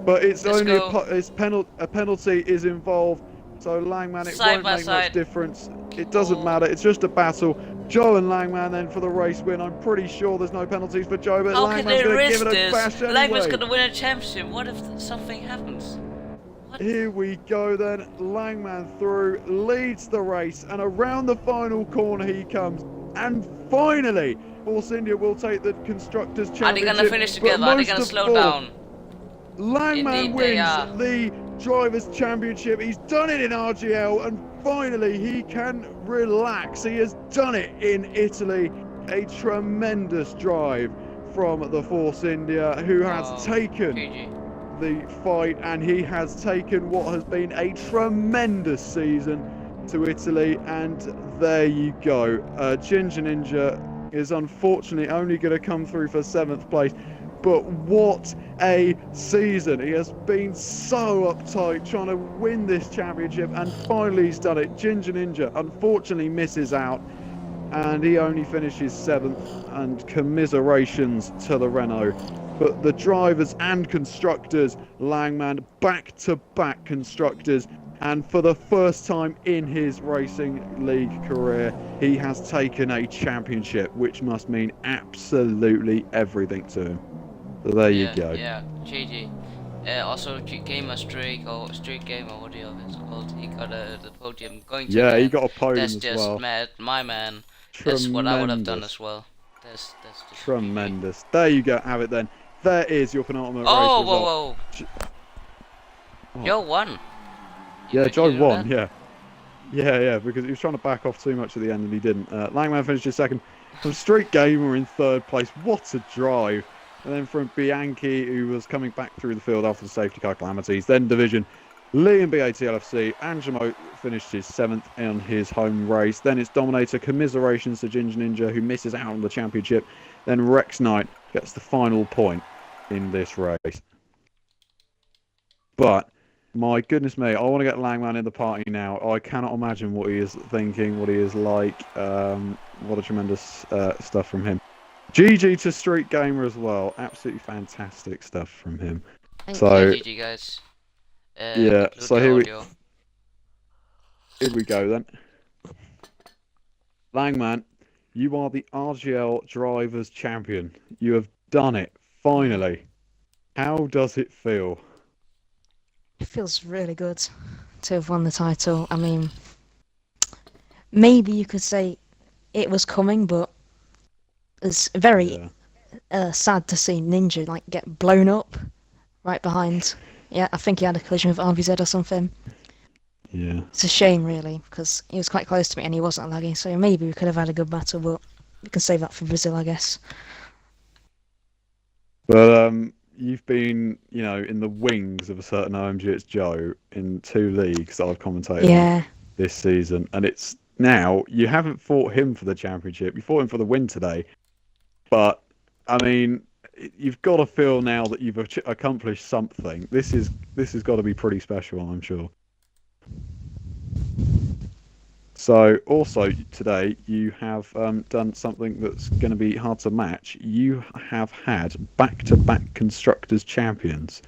Speaker 1: But it's only a penalty is involved, so Langman, it won't make much difference. It doesn't matter. It's just a battle. Joe and Langman then for the race win. I'm pretty sure there's no penalties for Joe, but Langman's going to give it a bash anyway.
Speaker 2: Langman's going to win a championship. What if something happens? What?
Speaker 1: Here we go then. Langman through, leads the race, and around the final corner he comes. And finally, Force India will take the Constructors' Championship.
Speaker 2: Are they going to finish together? Are they going to slow down?
Speaker 1: Langman wins the Drivers' Championship. He's done it in RGL, and finally he can relax. He has done it in Italy. A tremendous drive from the Force India, who has taken the fight, and he has taken what has been a tremendous season to Italy. And there you go. Ginger Ninja is unfortunately only going to come through for 7th place. But what a season. He has been so uptight trying to win this championship, and finally he's done it. Ginger Ninja unfortunately misses out, and he only finishes 7th, and commiserations to the Renault. But the drivers and constructors, Langman, back-to-back constructors, and for the first time in his racing league career, he has taken a championship, which must mean absolutely everything to him. So there you go.
Speaker 2: Yeah, GG. Also, gamer streak or streak game or whatever it's called. He got the podium going to.
Speaker 1: He got a podium
Speaker 2: as well. That's just
Speaker 1: mad,
Speaker 2: my man. Tremendous. That's what I would have done as well. That's just
Speaker 1: tremendous. There you go. Have it then. There is your penultimate race
Speaker 2: result.
Speaker 1: Whoa!
Speaker 2: Joe won.
Speaker 1: Yeah, Joe won. Yeah, because he was trying to back off too much at the end and he didn't. Langman finished second. From Street Gamer in 3rd place. What a drive! And then from Bianchi, who was coming back through the field after the safety car calamities. Then division, Lee and BATLFC. Angelo finished his 7th in his home race. Then it's Dominator. Commiserations to Ginger Ninja, who misses out on the championship. Then Rex Knight gets the final point in this race. But, my goodness me, I want to get Langman in the party now. I cannot imagine what he is thinking, what he is like. What a tremendous stuff from him. GG to Street Gamer as well. Absolutely fantastic stuff from him.
Speaker 2: GG guys.
Speaker 1: So here we go then. Langman, you are the RGL Drivers Champion. You have done it, finally. How does it feel?
Speaker 3: It feels really good to have won the title. I mean, maybe you could say it was coming, but it's very sad to see Ninja get blown up right behind. Yeah, I think he had a collision with RVZ or something.
Speaker 1: Yeah.
Speaker 3: It's a shame, really, because he was quite close to me and he wasn't lagging, so maybe we could have had a good battle, but we can save that for Brazil, I guess.
Speaker 1: But you've been, in the wings of a certain OMG, it's Joe, in 2 leagues that I've commentated on this season, and it's now, you haven't fought him for the championship, you fought him for the win today, but, I mean, you've got to feel now that you've accomplished something. This has got to be pretty special, I'm sure. So also today you have done something that's going to be hard to match. You have had back-to-back constructors champions.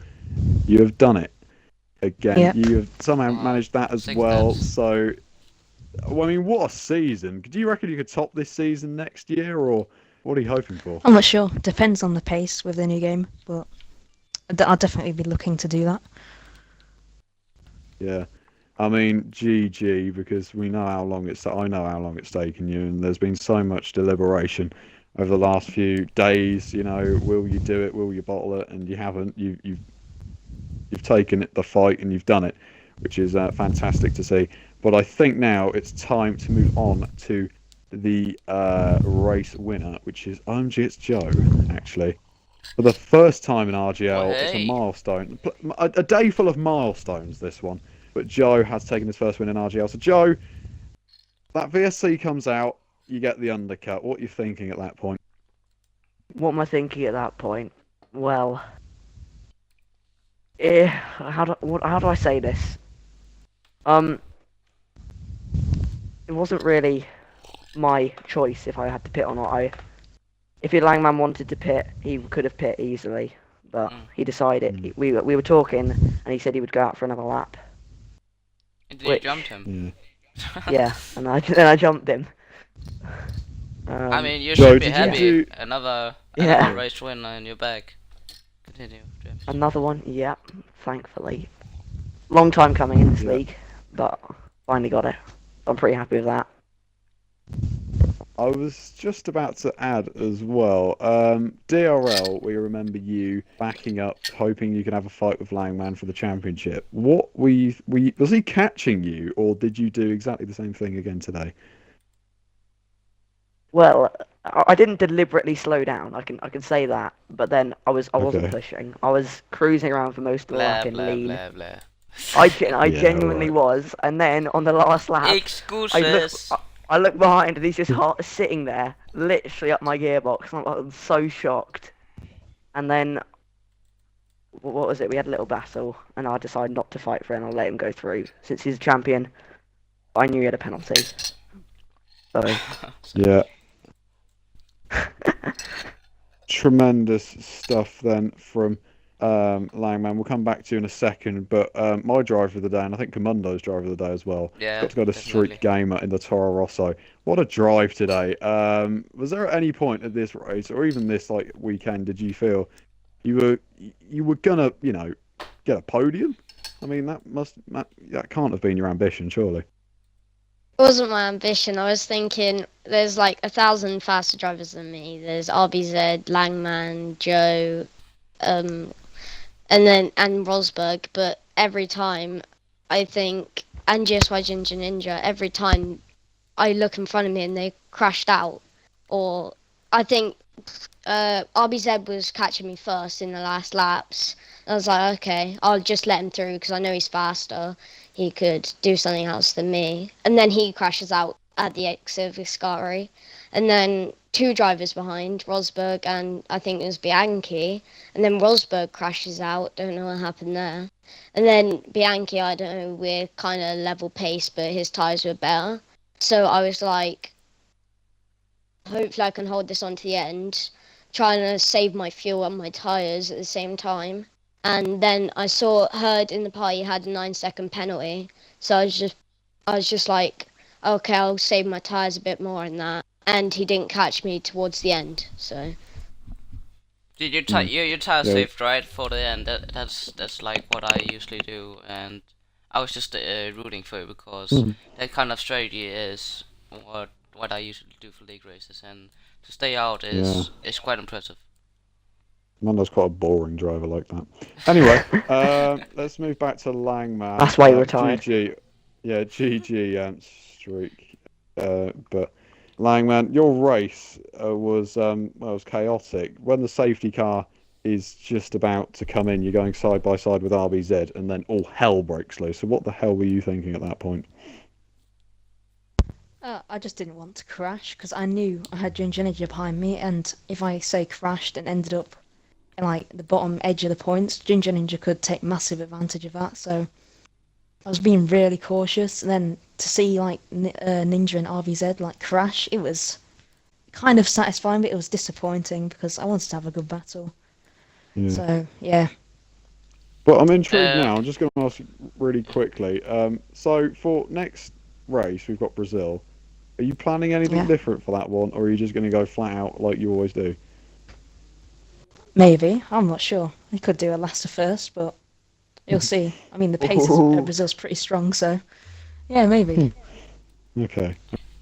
Speaker 1: You have done it again.
Speaker 3: Yep.
Speaker 1: You have somehow managed that as
Speaker 2: six
Speaker 1: well.
Speaker 2: deaths.
Speaker 1: So, well, I mean, what a season! Do you reckon you could top this season next year, or what are you hoping for?
Speaker 3: I'm not sure. Depends on the pace with the new game, but I'll definitely be looking to do that.
Speaker 1: Yeah. I mean, GG, because we know how long I know how long it's taken you, and there's been so much deliberation over the last few days. You know, will you do it? Will you bottle it? And you haven't. You've taken it, the fight, and you've done it, which is fantastic to see. But I think now it's time to move on to the race winner, which is It's Joe, actually. For the first time in RGL, it's a milestone. A day full of milestones, this one. But Joe has taken his first win in RGL. So, Joe, that VSC comes out, you get the undercut. What are you thinking at that point?
Speaker 4: What am I thinking at that point? Well, how do I say this? It wasn't really my choice if I had to pit or not. If Langman wanted to pit, he could have pit easily, but he decided. We were talking, and he said he would go out for another lap.
Speaker 2: And you jumped him.
Speaker 4: Yeah, and then I jumped him.
Speaker 2: I mean, you
Speaker 1: Joe,
Speaker 2: should be
Speaker 1: did
Speaker 2: happy.
Speaker 1: you
Speaker 2: Another
Speaker 4: Yeah.
Speaker 2: race win in your bag. Continue, James.
Speaker 4: Another one, yeah, thankfully. Long time coming in this league, but finally got it. I'm pretty happy with that.
Speaker 1: I was just about to add as well. DRL, we remember you backing up, hoping you could have a fight with Langman for the championship. What was he catching you, or did you do exactly the same thing again today?
Speaker 4: Well, I didn't deliberately slow down. I can say that. But then I wasn't pushing. I was cruising around for most of the lap in lean.
Speaker 2: Blah, blah.
Speaker 4: I genuinely was. And then on the last lap,
Speaker 2: Excuses.
Speaker 4: I look behind and he's just sitting there, literally up my gearbox. I'm so shocked. And then, what was it? We had a little battle, and I decided not to fight for him. I'll let him go through since he's a champion. I knew he had a penalty. So
Speaker 1: yeah. Tremendous stuff then from Langman. We'll come back to you in a second, but my driver of the day, and I think Commando's driver of the day as well,
Speaker 2: Yeah,
Speaker 1: got to go to Street Gamer in the Toro Rosso. What a drive today. Was there at any point at this race, or even this weekend, did you feel you were gonna, get a podium? I mean, that can't have been your ambition, surely.
Speaker 5: It wasn't my ambition. I was thinking there's 1,000 faster drivers than me. There's RBZ, Langman, Joe, and Rosberg. But every time I think, and GSY Ginger Ninja, every time I look in front of me and they crashed out, or I think RBZ was catching me first in the last laps. I was like, okay, I'll just let him through because I know he's faster. He could do something else than me. And then he crashes out at the exit of Viscari. And then two drivers behind, Rosberg and I think it was Bianchi. And then Rosberg crashes out. Don't know what happened there. And then Bianchi, I don't know, we're kind of level pace, but his tyres were better. So I was like, hopefully I can hold this on to the end, trying to save my fuel and my tyres at the same time. And then I saw Hurd in the party had a 9-second penalty, so I was just like, okay, I'll save my tyres a bit more in that. And he didn't catch me towards the end, so.
Speaker 2: Did your tire saved right for the end? That's like what I usually do, and I was just rooting for it because that kind of strategy is what I usually do for league races, and to stay out is quite impressive.
Speaker 1: Mando's quite a boring driver like that. Anyway, let's move back to Langman.
Speaker 4: That's why he retired.
Speaker 1: GG streak. But Langman, your race was chaotic. When the safety car is just about to come in, you're going side by side with RBZ, and then all hell breaks loose. So what the hell were you thinking at that point?
Speaker 3: I just didn't want to crash because I knew I had Ginger Ninja behind me, and if I crashed and ended up in the bottom edge of the points, Ginger Ninja could take massive advantage of that. So I was being really cautious, and then to see like Ninja and RVZ like crash, it was kind of satisfying, but it was disappointing because I wanted to have a good battle.
Speaker 1: Yeah.
Speaker 3: So yeah.
Speaker 1: But I'm intrigued
Speaker 2: Uh,
Speaker 1: now. I'm just going to ask really quickly. So for next race, we've got Brazil. Are you planning anything
Speaker 3: Yeah.
Speaker 1: different for that one, or are you just going to go flat out like you always do?
Speaker 3: Maybe. I'm not sure. They could do a last to first, but you'll see. I mean, the pace of
Speaker 1: Ooh.
Speaker 3: Brazil's pretty strong, so yeah, maybe.
Speaker 1: Okay.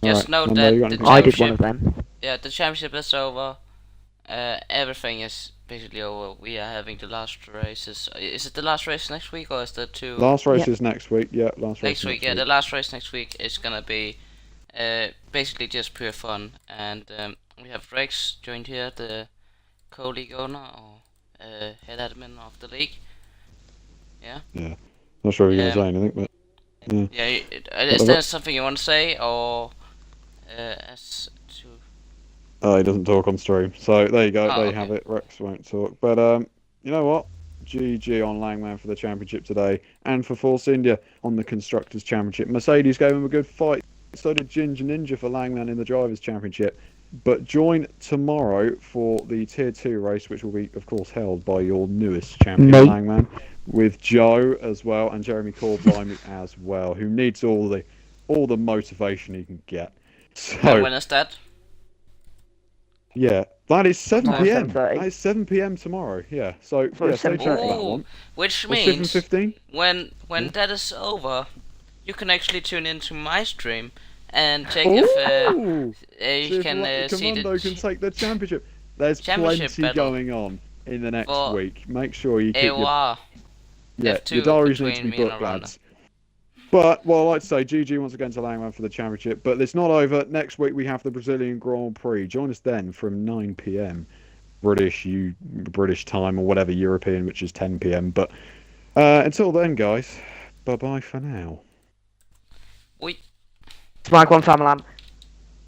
Speaker 2: Just
Speaker 1: Alright,
Speaker 2: note
Speaker 1: Mando,
Speaker 2: that
Speaker 1: you got
Speaker 2: the
Speaker 1: anything?
Speaker 4: I did one of
Speaker 2: championship,
Speaker 4: them.
Speaker 2: yeah, the championship is over. Everything is basically over. We are having the last races. Is it the last race next week, or is there two?
Speaker 1: Last race
Speaker 3: Yep.
Speaker 1: is next week. Yeah, last race
Speaker 2: Next
Speaker 1: is
Speaker 2: week, yeah, the last race next week is gonna be basically just pure fun. And we have Rex joined here, the co-league owner or head admin of the league. Yeah.
Speaker 1: Yeah. Not sure if you're
Speaker 2: Um,
Speaker 1: going to say anything, but
Speaker 2: Yeah, is there something you want to say, or as to?
Speaker 1: he doesn't talk on stream. So there you go.
Speaker 2: Oh,
Speaker 1: there you
Speaker 2: okay.
Speaker 1: have it. Rex won't talk. But you know what? GG on Langman for the championship today, and for Force India on the constructors championship. Mercedes gave him a good fight. So did Ginger Ninja for Langman in the drivers championship. But join tomorrow for the Tier 2 race, which will be, of course, held by your newest champion,
Speaker 4: Me.
Speaker 1: Langman, with Joe as well and Jeremy Corblimey as well, who needs all the motivation he can get.
Speaker 2: And
Speaker 1: So
Speaker 2: when is that?
Speaker 1: yeah, that is 7
Speaker 4: Tomorrow,
Speaker 1: p.m.
Speaker 4: 7:30.
Speaker 1: That is 7 p.m. tomorrow. Yeah, so
Speaker 4: So
Speaker 1: yeah,
Speaker 4: it's
Speaker 1: stay tuned for that
Speaker 4: 7:30.
Speaker 1: one.
Speaker 2: Which
Speaker 1: Or
Speaker 2: means
Speaker 1: 7:15.
Speaker 2: when
Speaker 1: Yeah.
Speaker 2: that is over, you can actually tune into my stream and check if
Speaker 1: Ooh!
Speaker 2: you can see
Speaker 1: Commando
Speaker 2: the
Speaker 1: can take the championship. There's
Speaker 2: Championship
Speaker 1: plenty
Speaker 2: battle.
Speaker 1: going on in the next
Speaker 2: For
Speaker 1: week. Make sure you keep your
Speaker 2: AOR.
Speaker 1: yeah,
Speaker 2: F2
Speaker 1: your diaries need to
Speaker 2: between
Speaker 1: be
Speaker 2: me and
Speaker 1: booked,
Speaker 2: Aranda.
Speaker 1: lads. But well, I'd like to say GG once again to Langman for the championship. But it's not over. Next week we have the Brazilian Grand Prix. Join us then from 9 p.m. British time or whatever European, which is 10 p.m. But until then, guys, bye bye for now.
Speaker 2: We
Speaker 4: It's Mike One Family.